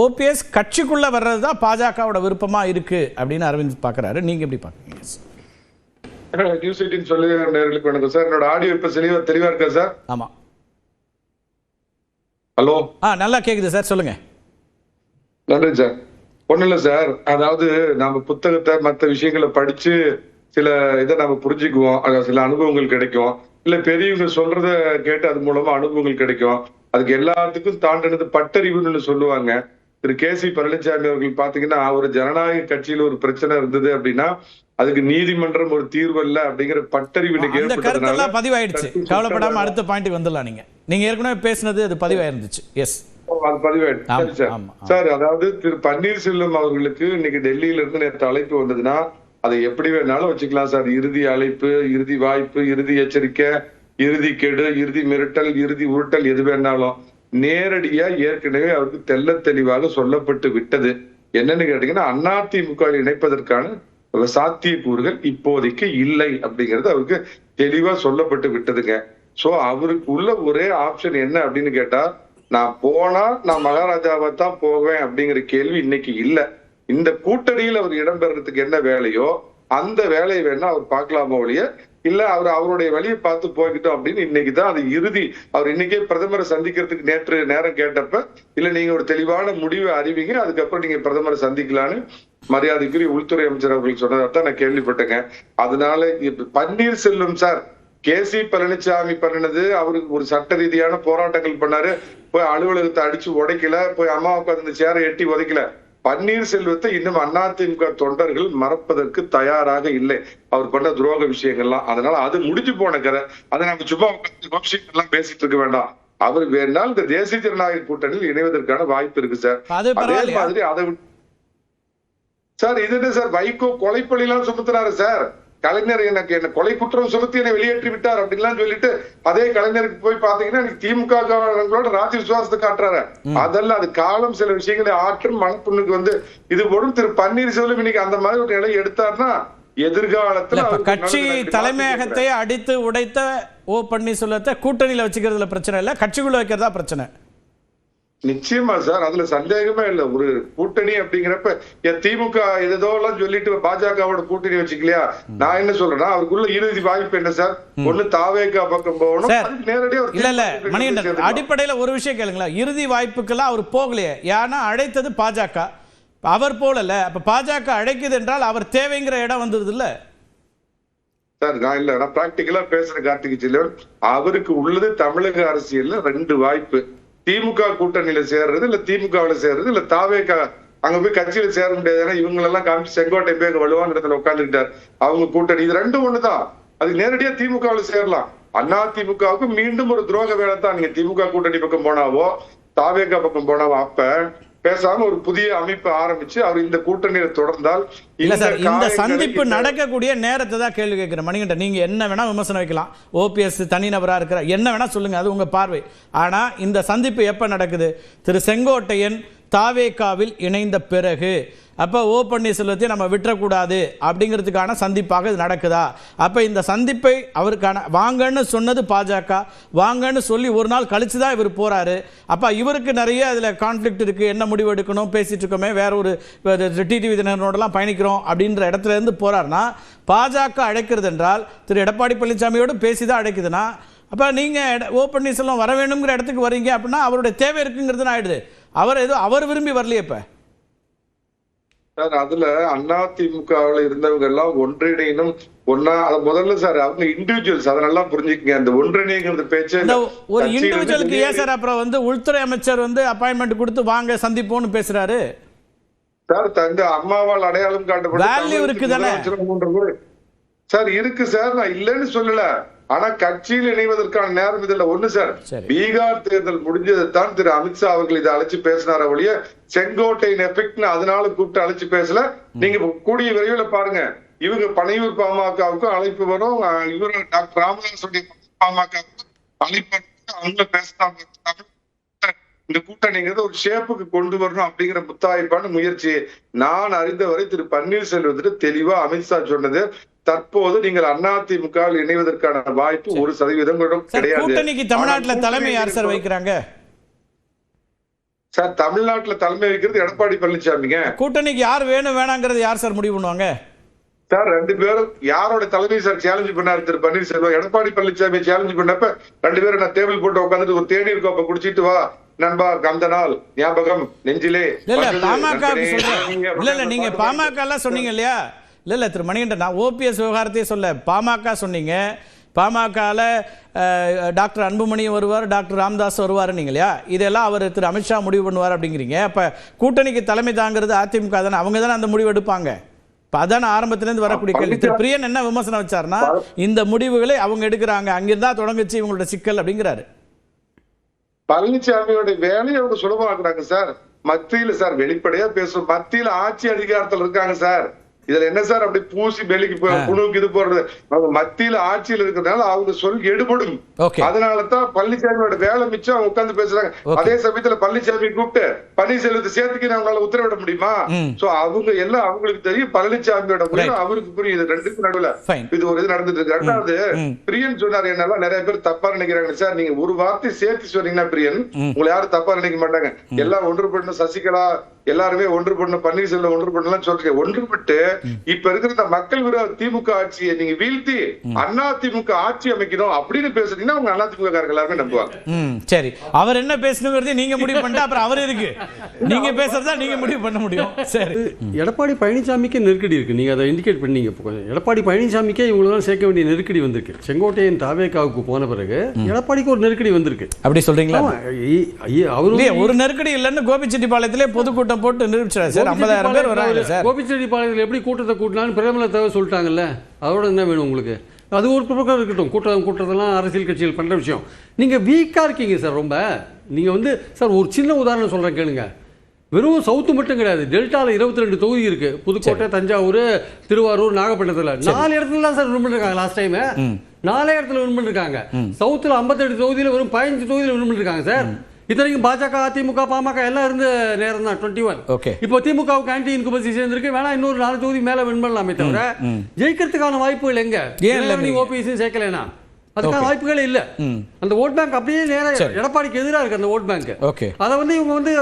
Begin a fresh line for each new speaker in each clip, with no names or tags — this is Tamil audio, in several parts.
ஓபிஎஸ் கட்சிக்குள்ள வர்றது தான் பாஜகவோட விருப்பமா இருக்கு அப்படின்னு அரவிந்த் பாக்குறாரு. நீங்க எப்படி பாக்குறீங்க?
நியூஸ் 18 சொல்லி நேயர்களுக்கு வணக்கம் சார். என்னோட ஆடியோ இப்ப தெளிவா இருக்கா சார்?
ஆமா.
ஹலோ.
நல்லா கேக்குது சார், சொல்லுங்க.
நன்றி சார். ஒண்ணு இல்ல சார், அதாவது நம்ம புத்தகத்தை மற்ற விஷயங்களை படிச்சு சில இதை நம்ம புரிஞ்சுக்குவோம், சில அனுபவங்கள் கிடைக்கும், இல்ல பெரியவங்க சொல்றத கேட்டு அது மூலமா அனுபவங்கள் கிடைக்கும். அதுக்கு எல்லாத்துக்கும் தாண்டினது பட்டறிவுன்னு சொல்லுவாங்க. திரு கே.சி. பழனிசாமி அவர்கள் பாத்தீங்கன்னா, ஒரு ஜனநாயக கட்சியில ஒரு பிரச்சனை இருந்தது அப்படின்னா அதுக்கு நீதிமன்றம் ஒரு தீர்வு இல்ல அப்படிங்கிற பட்டறிவு
பதிவாயிடுச்சு. கவலைப்படாம அடுத்த பாயிண்ட் வந்துடலாம். நீங்க ஏற்கனவே பேசினது அது பதிவாயிருந்துச்சு. எஸ்,
அது பதிவாயிடுச்சு சார். அதாவது திரு பன்னீர்செல்வம் அவர்களுக்கு இன்னைக்கு டெல்லியில இருந்து நேற்று அழைப்பு வந்ததுன்னா அதை எப்படி வேணாலும் வச்சுக்கலாம் சார். இறுதி அழைப்பு, இறுதி வாய்ப்பு, இறுதி எச்சரிக்கை, இறுதி கெடு, இறுதி மிரட்டல், இறுதி உருட்டல், எது வேணாலும் நேரடியா ஏற்கனவே அவருக்கு தெள்ள தெளிவாக சொல்லப்பட்டு விட்டது. என்னன்னு கேட்டீங்கன்னா, அதிமுக இணைப்பதற்கான சாத்தியக்கூறுகள் இப்போதைக்கு இல்லை அப்படிங்கிறது அவருக்கு தெளிவா சொல்லப்பட்டு விட்டதுங்க. சோ அவருக்கு உள்ள ஒரே ஆப்ஷன் என்ன அப்படின்னு கேட்டா, நான் போனா நான் மகாராஜாவை தான் போவேன் அப்படிங்கிற கேள்வி இன்னைக்கு இல்ல. இந்த கூட்டணியில் அவர் இடம்பெறதுக்கு என்ன வேலையோ அந்த வேலையை வேணா அவர் பார்க்கலாமோ ஒழிய இல்ல அவர் அவருடைய வழியை பார்த்து போய்கிட்டோம் அப்படின்னு இன்னைக்குதான் அது இறுதி. அவர் இன்னைக்கே பிரதமரை சந்திக்கிறதுக்கு நேற்று நேரம் கேட்டப்ப இல்ல நீங்க ஒரு தெளிவான முடிவை அறிவிங்க, அதுக்கப்புறம் நீங்க பிரதமரை சந்திக்கலான்னு மரியாதைக்குரிய உள்துறை அமைச்சர் அவர்கள் சொன்னதான் நான் கேள்விப்பட்டேங்க. அதனால பன்னீர்செல்வம் சார் கே.சி. பழனிசாமி பண்ணினது, அவருக்கு ஒரு சட்ட ரீதியான போராட்டங்கள் பண்ணாரு, போய் அலுவலகத்தை அடிச்சு உடைக்கல, போய் அம்மாவுக்கு அந்த சேரை எட்டி உதைக்கல. பன்னீர்செல்வத்தை இன்னும் அதிமுக தொண்டர்கள் மறப்பதற்கு தயாராக இல்லை, அவர் பண்ண துரோக விஷயங்கள்லாம். அதனால அது முடிஞ்சு போன கதை. அதை நம்ம சும்மா எல்லாம் பேசிட்டு இருக்க வேண்டாம். அவர் வேணால் இந்த தேசிய ஜனநாயக கூட்டணியில் இணைவதற்கான வாய்ப்பு இருக்கு சார். அதே மாதிரி அதை சார் இது என்ன சார், வைகோ கொலைப்பள்ளி எல்லாம் சுமத்துறாரு சார். கலைஞர் எனக்கு என்ன கொலை குற்றம் சுமத்தி என்னை வெளியேற்றி விட்டார் அப்படின்லாம் சொல்லிட்டு அதே கலைஞருக்கு போய் பாத்தீங்கன்னா திமுக ராஜ்ய விசுவாசத்தை காட்டுறாரு. அதெல்லாம் அது காலம் சில விஷயங்களை ஆற்றும் மனப்புண்ணுக்கு வந்து இது போடும். திரு பன்னீர்செல்வம் இன்னைக்கு அந்த மாதிரி ஒரு நிலை எடுத்தார்னா எதிர்காலத்துல
கட்சி தலைமையகத்தை அடித்து உடைத்த ஓ பன்னீர்செல்வத்தை கூட்டணியில வச்சுக்கிறதுல பிரச்சனை இல்ல, கட்சிக்குள்ள வைக்கிறதா பிரச்சனை.
நிச்சயமா சார், அதுல சந்தேகமே இல்ல. ஒரு கூட்டணி அப்படிங்கிறப்ப திமுக ஏதோ எல்லாம் சொல்லிட்டு பாஜகவோட கூட்டணி வச்சுக்கலையா, நான் என்ன சொல்றேன்னா அவருக்குள்ள இறுதி வாய்ப்பு என்ன சார், ஒண்ணு தாவேகா பக்கம் போகணும், நேரடியா
இல்ல இல்ல மணிகண்டன் அடிப்படையில ஒரு விஷயம் கேளுங்களா, இறுதி வாய்ப்புக்கெல்லாம் அவர் போகலையே, ஏன்னா அழைத்தது பாஜக, அவர் போகல. அப்ப பாஜக அழைக்குது என்றால் அவர் தேவைங்கிற இடம் வந்தது இல்ல
சார். நான் இல்ல, நான் பிராக்டிகலா பேசுறேன் கார்த்திகை செல்வன். அவருக்கு உள்ளது தமிழக அரசியல்ல ரெண்டு வாய்ப்பு, திமுக கூட்டணியில சேர்றது இல்ல திமுகவுல சேர்றது, இல்ல தாவேகா அங்க போய் கட்சியில சேர முடியாது. ஏன்னா இவங்களெல்லாம் காமிச்சு செங்கோட்டை போய் வலுவான இடத்துல உட்கார்ந்துக்கிட்டார். அவங்க கூட்டணி இது ரெண்டு ஒண்ணுதான். அது நேரடியா திமுகவுல சேரலாம். அதிமுகவுக்கு மீண்டும் ஒரு துரோக வேலை தான். நீங்க திமுக கூட்டணி பக்கம் போனாவோ தாவேகா பக்கம் போனாவோ அப்ப பேசாம ஒரு புதிய அமைப்பு ஆரம்பிச்சு அவர் இந்த கூட்டணியில தொடர்ந்தால்
இல்ல சார், இந்த சந்திப்பு நடக்கக்கூடிய நேரத்தை தான் கேள்வி கேட்கிறேன். மணிகண்டன் நீங்க என்ன வேணா விமர்சனம் வைக்கலாம், ஓபிஎஸ் தனிநபரா இருக்கிற என்ன வேணா சொல்லுங்க, அது உங்க பார்வை. ஆனா இந்த சந்திப்பு எப்ப நடக்குது, திரு செங்கோட்டையன் தாவேகாவில் இணைந்த பிறகு. அப்போ ஓ பன்னீர்செல்வத்தை நம்ம விட்டுறக்கூடாது அப்படிங்கிறதுக்கான சந்திப்பாக இது நடக்குதா? அப்போ இந்த சந்திப்பை அவருக்கான வாங்கன்னு சொன்னது பாஜக, வாங்கன்னு சொல்லி ஒரு நாள் கழிச்சு தான் இவர் போகிறாரு. அப்போ இவருக்கு நிறைய அதில் கான்ஃப்ளிக்ட் இருக்குது, என்ன முடிவு எடுக்கணும் பேசிகிட்டு இருக்கோமே, வேற ஒரு டிடிவி தினகரனோடலாம் பயணிக்கிறோம் அப்படின்ற இடத்துல இருந்து போகிறாருன்னா, பாஜக அழைக்கிறது என்றால் திரு எடப்பாடி பழனிசாமியோடு பேசி தான் அழைக்குதுன்னா, அப்போ நீங்கள் ஓ பன்னீர்செல்வம் வர வேணுங்கிற இடத்துக்கு வரீங்க அப்படின்னா அவருடைய தேவை இருக்குங்கிறதுன்னு ஆயிடுது. அவர் விரும்பி வரலையே. இப்ப
சார் அதுல அதிமுகவுல இருந்தவங்க எல்லாம் ஒன்றிணைனும் ஒன்னா முதல்ல சார் அவங்க இண்டிவிஜுவல்ஸ் அதை நல்லா புரிஞ்சுக்கங்க. அந்த ஒன்றிணைங்கிறது பேச்சு
ஒரு இண்டிவிஜுவலுக்கு ஏன் சார் அப்புறம் வந்து உள்துறை அமைச்சர் வந்து அப்பாயின்மெண்ட் கொடுத்து வாங்க சந்திப்போம்னு பேசுறாரு
சார். தங்க அம்மாவால் அடையாளம் காட்டப்பட்ட சார் இருக்கு சார், நான் இல்லைன்னு சொல்லல. ஆனா கட்சியில் இணைவதற்கான நேரம் இதுல ஒண்ணு சார். பீகார் தேர்தல் முடிஞ்சதைத்தான் திரு அமித்ஷா அவர்கள் இதை அழைச்சு பேசினார ஒழிய செங்கோட்டையின் எஃபெக்ட்னு அதனால கூப்பிட்டு அழைச்சு பேசல. நீங்க கூடிய விரைவில் பாருங்க, இவங்க பனையூர் பாமகவுக்கும் அழைப்பு வரும், இவரு டாக்டர் ராமதாசுடைய பாமகவுக்கும் அழைப்பு அவங்க பேசினாங்க. இந்த கூட்டணிங்கிறது ஒரு ஷேப்புக்கு கொண்டு வரணும் அப்படிங்கிற முத்தாய்ப்பான முயற்சி. நான் அறிந்தவரை திரு பன்னீர்செல்வத்திற்கு தெளிவா அமித்ஷா சொன்னது, தற்போது நீங்கள் அதிமுக இணைவதற்கான வாய்ப்பு 1% கிடையாது.
கூட்டணிக்கு தமிழ்நாட்டில் தலைமை யார் சார் வைக்கிறாங்க
சார் தமிழ்நாட்டுல தலைமை வைக்கிறது எடப்பாடி பழனிசாமிங்க.
கூட்டணிக்கு யார் வேணும் வேணாங்கிறது யார் சார் முடிவு பண்ணுவாங்க?
சார் 2 பேரும் யாரோட தலைமை சார் சேலஞ்ச் பண்ணாரு திரு பன்னீர்செல்வம்? எடப்பாடி பழனிசாமி சேலஞ்ச் பண்ணப்ப 2 பேரும் நான் டேபிள் போட்டு உட்காந்துட்டு ஒரு தேநீர் கோப்பை குடிச்சிட்டு வா நண்பா, அந்த நாள் ஞாபகம் நெஞ்சிலே.
பாமக இல்ல நீங்க பாமக எல்லாம் சொன்னீங்க இல்லையா? இல்ல திரு மணிகண்டன், நான் ஓபிஎஸ் விவகாரத்தையே சொல்ல, பாமக சொன்னீங்க. பாமகல டாக்டர் அன்புமணியும் வருவார், டாக்டர் ராமதாஸ் வருவார் நீங்க இல்லையா? இதெல்லாம் அவர் திரு அமித்ஷா முடிவு பண்ணுவார் அப்படிங்கிறீங்க. அப்ப கூட்டணிக்கு தலைமை தாங்கிறது அதிமுக தானே, அவங்க தானே அந்த முடிவு எடுப்பாங்க. அதான ஆரம்பத்திலிருந்து வரக்கூடிய கேள்வி. திரு பிரியன் என்ன விமர்சனம் வச்சாருன்னா, இந்த முடிவுகளை அவங்க எடுக்கிறாங்க, அங்கிருந்தா தொடங்குச்சு இவங்களோட சிக்கல் அப்படிங்கிறாரு.
பழனிசாமியோட வேலையை அவங்க சுலபமாக்குறாங்க சார். மத்தியில சார் வெளிப்படையா பேசும், மத்தியில ஆட்சி அதிகாரத்தில் இருக்காங்க சார். இதுல என்ன சார் அப்படி பூசி வெளிக்கு புழுக்கு இது போடுறது? அவங்க மத்தியில ஆட்சியில் இருக்கிறதுனால அவங்க சொல் எடுபடும். அதனாலதான் பழனிசாமியோட வேலை மிச்சம் அவங்க உட்கார்ந்து பேசுறாங்க. அதே சமயத்துல பழனிசாமி கூப்பிட்டு பன்னீர்செல்வத்தை சேர்த்துக்கு அவங்களால உத்தரவிட முடியுமா? சோ அவங்க எல்லாம் அவங்களுக்கு தெரியும், பழனிசாமியோட முடிவு அவருக்கு புரியுது. 2க்கும் நடுவுல இது ஒரு இது நடந்துட்டு இருக்கு. 2வது பிரியன் சொன்னார், என்னெல்லாம் நிறைய பேர் தப்பா நினைக்கிறாங்க சார். நீங்க ஒரு வார்த்தை சேர்த்து சொன்னீங்கன்னா பிரியன், உங்களை யாரும் தப்பா நினைக்க மாட்டாங்க. எல்லாம் ஒன்றுபடணும், சசிகலா எல்லாருமே ஒன்றுபடணும், பன்னீர்செல்வம் ஒன்றுபடலாம் சொல்றீங்க. ஒன்றுபட்டு இப்ப இருக்கிற இந்த மக்கள் விரோத திமுக ஆட்சியை நீங்க வீழ்த்தி அண்ணா திமுக ஆட்சி அமைக்கணும் அப்படின்னு பேசுறீங்கன்னா அவங்க அண்ணா திமுக காரங்க எல்லாருமே நம்புவாங்க.
சரி, அவர் என்ன பேசணுங்கிறது நீங்க முடிவு பண்ணிட்டு அப்புறம் அவர் இருக்கு, நீங்க பேசுறதா நீங்க முடிவு பண்ண முடியும். சரி,
எடப்பாடி பழனிசாமிக்கு நெருக்கடி இருக்கு, நீங்க அதை இண்டிகேட் பண்ணீங்க. எடப்பாடி பழனிசாமிக்கே இவங்களெல்லாம் சேர்க்க வேண்டிய நெருக்கடி வந்திருக்கு. செங்கோட்டையன் தாவேகாவுக்கு போன பிறகு எடப்பாடிக்கு ஒரு நெருக்கடி வந்திருக்கு.
அப்படி சொல்றீங்களா?
அவரு
ஒரு நெருக்கடி இல்லைன்னு கோபிச்செட்டிப்பாளையத்திலே பொதுக்கூட்டம் போட்டு நிரூபிச்சாரு சார். 50,000 பேர் வராங்க சார்.
கோபிச்செட்டிப்பாளையத்தில் எப்படி கூட்டத்தை கூட்டினாலும் பிரேமலதா சொல்லிட்டாங்கல்ல, அதோட என்ன வேணும் உங்களுக்கு? அது ஒரு பக்கம் இருக்கட்டும், கூட்டத்தெல்லாம் அரசியல் கட்சிகள் பண்ணுற விஷயம். நீங்கள் வீக்காக இருக்கீங்க சார் ரொம்ப. நீங்கள் வந்து சார் ஒரு சின்ன உதாரணம் சொல்கிறேன் கேளுங்க. வெறும் சவுத்து மட்டும் கிடையாது, டெல்டாவில் 22 தொகுதி இருக்கு. புதுக்கோட்டை, தஞ்சாவூர், திருவாரூர், நாகப்பட்டினத்தில் 4 இடத்துல தான் சார் வின் பண்ணிருக்காங்க. லாஸ்ட் டைம் 4 இடத்துல வின் பண்ணிருக்காங்க. சவுத்தில் 58 தொகுதியில் வெறும் 15 தொகுதியில் வின் பண்ணிருக்காங்க சார். இத்தனைக்கும் பாஜக, அதிமுக, பாமக எல்லாம் இருந்த நேரம் தான் 21. இப்போ திமுகவுக்கு ஆன்டி இன்குபசி சேர்ந்திருக்கு. வேணா இன்னொரு 4 தொகுதி மேல வின் பண்ணலாமே தவிர ஜெயிக்கிறதுக்கான வாய்ப்புகள் எங்க? ஓபிஎஸ் சேர்க்கலனா அதுக்கான வாய்ப்புகளே இல்ல. அந்த ஓட் பேங்க் அப்படியே நேரா எடப்பாடிக்கு எதிராக இருக்கு. அந்த ஓட் பேங்க் அதை வந்து இவங்க வந்து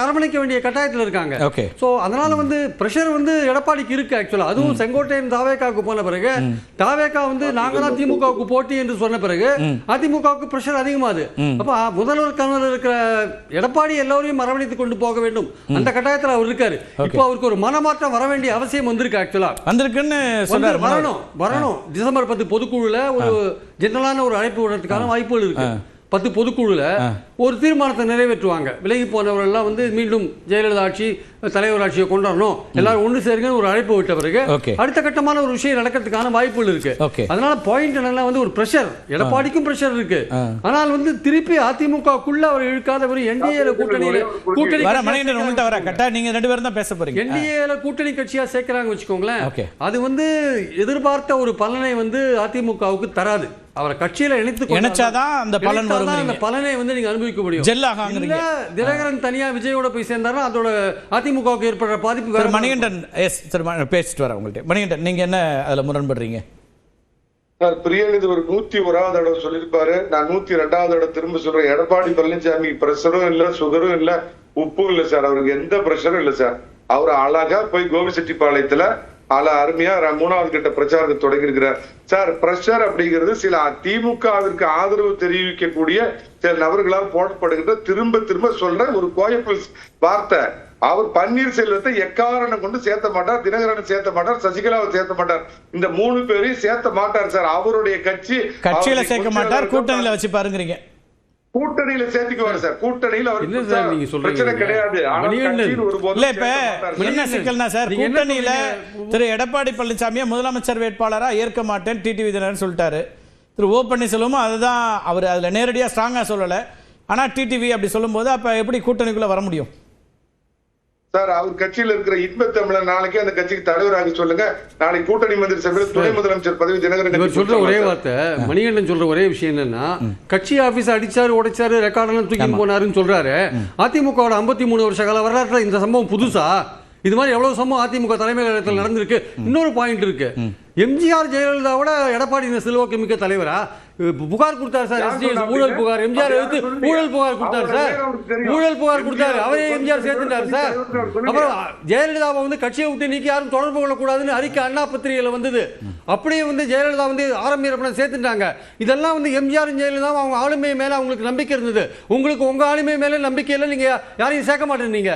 அரவணைக்க வேண்டிய கட்டாயத்தில் இருக்காங்க. சோ அதனால வந்து பிரஷர் வந்து எடப்பாடிக்கு இருக்கு ஆக்சுவலா. அதுவும் செங்கோட்டையன் தாவேகாவுக்கு போன பிறகு, தாவேகா வந்து நாங்க தான் திமுகவுக்கு போட்டி என்று சொன்ன பிறகு அதிமுகவுக்கு பிரஷர் அதிகமாது. அப்ப முதல்வர் கனவுல இருக்கிற எடப்பாடி எல்லாரையும் அரவணைத்துக் கொண்டு போக வேண்டும், அந்த கட்டாயத்தில் அவர் இருக்காரு. இப்போ அவருக்கு ஒரு மனமாற்றம் வர வேண்டிய அவசியம் வந்திருக்கு. ஆக்சுவலா வந்திருக்குன்னு வரணும். டிசம்பர் 10 பொதுக்குழுல ஒரு ஜெனரலான ஒரு அழைப்பு விடுறதுக்கான வாய்ப்புகள் இருக்கு. 10 பொதுக்குழுல ஒரு தீர்மானத்தை நிறைவேற்றுவாங்க. விலகி போனவர்கள் எல்லாம் வந்து மீண்டும் ஜெயலலிதா ஆட்சி, தலைவர் ஆட்சியை கொண்டாடணும், எல்லாரும் ஒன்று சேருங்க ஒரு அழைப்பு விட்ட பிறகு அடுத்த கட்டமான ஒரு விஷயம் நடக்கிறதுக்கான வாய்ப்புகள் இருக்கு. அதனால பாயிண்ட் என்னன்னா வந்து ஒரு பிரஷர், எடப்பாடிக்கும் பிரஷர் இருக்கு. ஆனால் வந்து திருப்பி அதிமுகக்குள்ள அவர் இழுக்காத ஒரு என்டிஏல கூட்டணி
நீங்க 2 பேரும் தான் பேச போறீங்க.
என்டிஏல கூட்டணி கட்சியா சேர்க்கிறாங்க வச்சுக்கோங்களேன். அது வந்து எதிர்பார்த்த ஒரு பலனை வந்து அதிமுகவுக்கு தராது. அவரை கட்சியில இணைச்சாதான் அந்த பலன் வரும். அந்த பலனை வந்து நீங்க அனுபவிக்க முடியும். தினகரன் தனியா விஜயோட போய் சேர்ந்தாருன்னா அதோட அதிமுகவுக்கு ஏற்படுற பாதிப்பு வேற.
மணிகண்டன் பேசிட்டு வர உங்கள்ட்ட. மணிகண்டன், நீங்க என்ன அதுல முரண்படுறீங்க?
சார் பிரியன் இது ஒரு 101வது தடவை சொல்லியிருப்பாரு. நான் 102வது தடவை திரும்ப சொல்றேன். எடப்பாடி பழனிசாமி பிரஷரும் இல்ல, சுகரும் இல்ல, உப்பும் இல்ல சார். அவருக்கு எந்த பிரஷரும் இல்ல சார். அவர் அழகா போய் கோபிச்செட்டிப்பாளையத்துல அருமையா 3வது கட்ட பிரச்சாரத்தை தொடங்கி இருக்கிறார் சார். பிரஷர் அப்படிங்கிறது சில திமுகவிற்கு ஆதரவு தெரிவிக்கக்கூடிய சில நபர்களால் போடப்படுகின்ற திரும்ப சொல்ற ஒரு கோயப்பிள் வார்த்தை. அவர் பன்னீர்செல்வத்தை எக்காரணம் கொண்டு சேர்த்த மாட்டார், தினகரனை சேர்த்த மாட்டார், சசிகலாவை சேர்த்த மாட்டார். இந்த 3 பேரையும் சேர்த்த மாட்டார் சார். அவருடைய
கட்சியில சேர்க்க மாட்டார், கூட்டணியில வச்சு பாருங்கிறீங்க.
கூட்டணியில சேர்த்துக்குவாரு சார். கூட்டணியில் அவர் பிரச்சனை கிடையாது.
என்ன சிக்கல்னா சார், கூட்டணியில திரு எடப்பாடி பழனிசாமியை முதலமைச்சர் வேட்பாளரா ஏற்க மாட்டேன் டிடிவி தினகரன் சொல்லிட்டாரு. திரு ஓ பன்னீர்செல்வமும் அதுதான், அவர் அதுல நேரடியா ஸ்ட்ராங்கா சொல்லல. ஆனா டிடிவி அப்படி சொல்லும் போது அப்ப எப்படி கூட்டணிக்குள்ள வர முடியும்
சார்? அவர் கட்சியில இருக்கிற இன்ப தமிழர் நாளைக்கு அந்த கட்சிக்கு தலைவராக சொல்லுங்க. நாளைக்கு கூட்டணி மந்திரி சபையில் துணை முதலமைச்சர் பதவி தினகரன்
சொல்ற ஒரே வார்த்தை. மணிகண்டன் சொல்ற ஒரே விஷயம் என்னன்னா, கட்சி ஆபீஸ் அடிச்சாரு, உடைச்சாரு, ரெக்கார்டெல்லாம் தூக்கி போனாருன்னு சொல்றாரு. அதிமுகவோட 53 வருஷ கால வரலாற்றுல இந்த சம்பவம் புதுசா? இது மாதிரி எவ்வளவு சம்பவம் அதிமுக தலைமையில் நடந்திருக்கு. இன்னொரு பாயிண்ட் இருக்கு. எம்ஜிஆர் ஜெயலலிதாவோட எடப்பாடி செல்வாக்கு மிக்க தலைவரா? புகார் கொடுத்தாரு சார், ஊழல் புகார். எம்ஜிஆர் எடுத்து ஊழல் புகார் கொடுத்தாரு சார், ஊழல் புகார் கொடுத்தாரு. அவரே எம்ஜிஆர் சேர்த்துட்டாரு சார். அப்புறம் ஜெயலலிதாவை வந்து கட்சியை விட்டு நீக்கி யாரும் தொடர்பு கொள்ளக்கூடாதுன்னு அறிக்கை அண்ணா பத்திரிகையில் வந்தது. அப்படியே வந்து ஜெயலலிதா வந்து ஆரம்பியப்பட சேர்த்துட்டாங்க. இதெல்லாம் வந்து எம்ஜிஆர் ஜெயலலிதா அவங்க ஆளுமை மேல அவங்களுக்கு நம்பிக்கை இருந்தது. உங்களுக்கு உங்க ஆளுமை மேல நம்பிக்கை இல்லை, நீங்க யாரையும் சேர்க்க மாட்டேன் நீங்க.